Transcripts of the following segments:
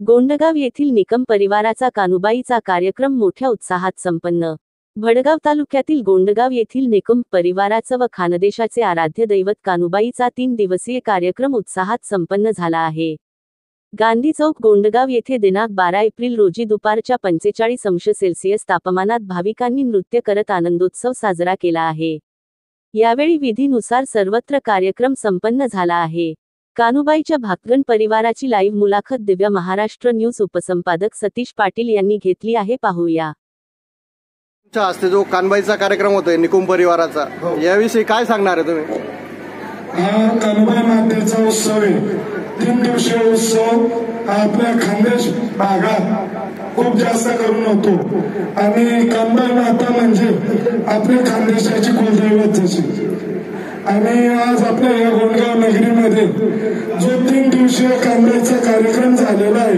गोंडगाव येथील निकम परिवाराचा कानुबाईचा कार्यक्रम मोठ्या उत्साहात संपन्न। भडगाव तालुक्यातील गोंडगाव येथील निकम परिवाराचं व खानदेशाचे आराध्य दैवत कानुबाईचा 3 दिवसीय कार्यक्रम उत्साहात संपन्न झाला आहे। गांधी चौक गोंडगाव येथे दिनांक 12 एप्रिल रोजी दुपारच्या 45° तापमानात भाविकांनी नृत्य करत आनंदोत्सव साजरा केला आहे। यावेळी विधीनुसार सर्वत्र कार्यक्रम संपन्न झाला आहे। कानुबाईच्या भाकगण परिवाराची लाईव्ह मुलाखत दिव्य महाराष्ट्र न्यूज उपसंपादक सतीश पाटील यांनी घेतली आहे, पाहूया। हस्ते जो कानुबाईचा कार्यक्रम होतोय निकुम परिवाराचा, याविषयी काय सांगणार आहे तुम्ही? हा कानुबाई मातेचा उत्सव आहे। 3 दिवसीय उत्सव आपल्या खानदेश भागात खूप जास्त करून होतो आणि कानुबाई माता म्हणजे आपल्या खानदेशाची कुलदैवत जशी। आणि आज आपल्या या गोंडगाव नगरीमध्ये जो 3 दिवसीय कानुबाईचा कार्यक्रम झालेला आहे,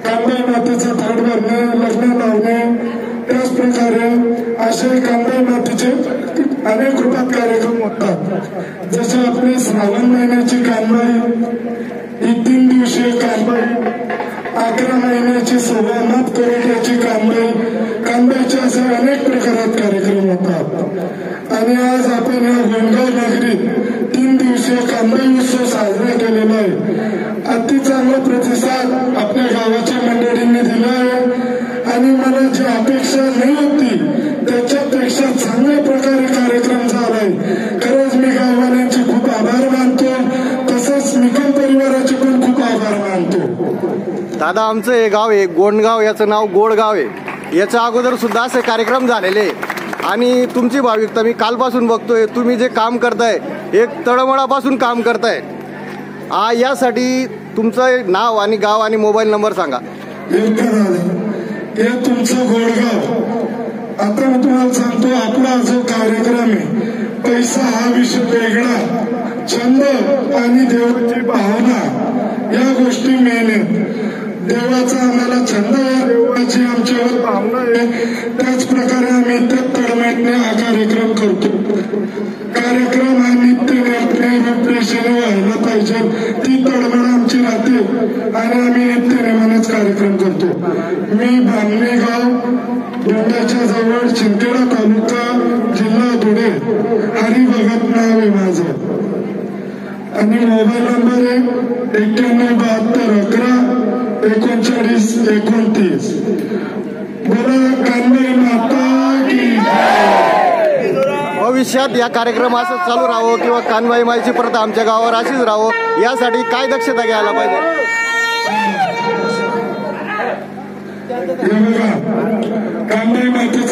कानुबाई मातेचा थाट भरणे, लग्न लावणे, त्याच प्रकारे असे कानुबाई मातेचे अनेक रूपात कार्यक्रम होतात। जसे आपले श्रावण महिन्याची कानुबाई, ही 3 दिवसीय कानुबाई, 11 महिन्याची सव्वा मात करोट्याची कानुबाई, कानुबाईचे असे अनेक प्रकारात कार्यक्रम होतात। आणि आज आपण या गोंडगाव नगरीत 3 दिवसीय कानुबाई उत्सव साजरा केलेला आहे। अति चांगला प्रतिसाद आपल्या गावाच्या मंडळींनी दिला आहे आणि मला जी अपेक्षा नाही होती त्याच्यापेक्षा चांगल्या प्रकारे कार्यक्रम झालाय। खरंच मी गाववाल्यांचे खूप आभार मानतो, तसंच निकम परिवाराचे पण खूप आभार मानतो। दादा, आमचं हे गाव आहे गोंडगाव, याचं नाव गोडगाव आहे। याच्या अगोदर सुद्धा असे कार्यक्रम झालेले आणि तुमची भाविकता मी कालपासून बघतोय। तुम्ही जे काम करताय एक तळमळापासून काम करताय। यासाठी तुमचं नाव आणि गाव आणि मोबाईल नंबर सांगा। हे तुमचं गोडगाव। आता मी तुम्हाला सांगतो, आपला जो कार्यक्रम आहे, पैसा हा विषय वेगळा, छंद आणि देवाची भावना या गोष्टी मेन आहेत। देवाचा आम्हाला छंद आहे, देवाची आमच्यावर भावना आहे, त्याच प्रकारे आम्ही तळमळीने हा कार्यक्रम करतो। कार्यक्रम हा नित्यनेमाने व्हायला पाहिजे, ती तळमळ आमची राहते आणि आम्ही नित्यनेमानेच कार्यक्रम करतो। मी बामणेगाव, गोंड्याच्या जवळ, चिंतेडा तालुका, जिल्हा धुळे, हरिभगत नाव आहे माझं आणि मोबाईल नंबर आहे 9172113929। बोला कानुबाई माता की जय। भविष्यात या कार्यक्रम असं चालू राहावं किंवा कानुबाई माईची प्रथा आमच्या गावावर अशीच राहावं, यासाठी काय दक्षता घ्यायला पाहिजे? कानुबाई मातेचा